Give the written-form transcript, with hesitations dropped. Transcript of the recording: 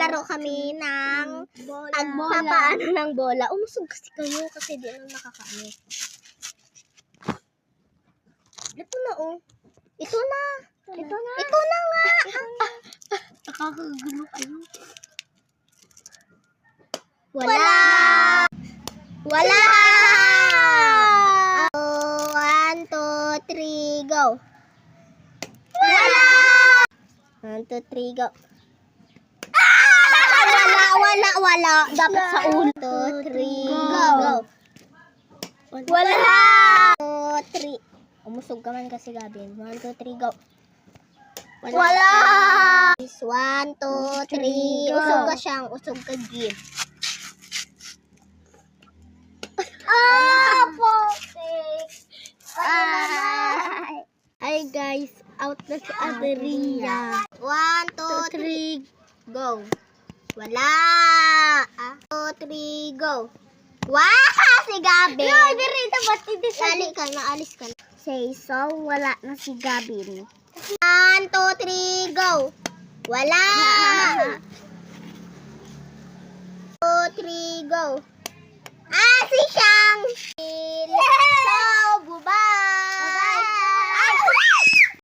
maglalaro kami ng pagpapaano ng bola. Umusog kasi kayo kasi di naman nakakaano. Ito na oh. Ito na. Ito na. Ito na nga. Nakakagulo kayo. Wala. Wala. 1, 2, 3, go. Wala. 1, 2, 3, go. Wala. Dapat sa ulo. 2, 3, go. Wala. 2, 3. Umusog ka man kasi, Gabin. 1, 2, 3, go. Wala. 1, 2, 3. Usog ka siyang. Usog ka, Gib. Hi guys, out na si Adria. 1, 2, 3, go. Wala. 2, 3, go. Wow, si Gabin. No, dirito ba't dali ka na, alis ka na. Say so, wala na si Gabin. 1, 2, 3, go. Wala. 2, 3, go.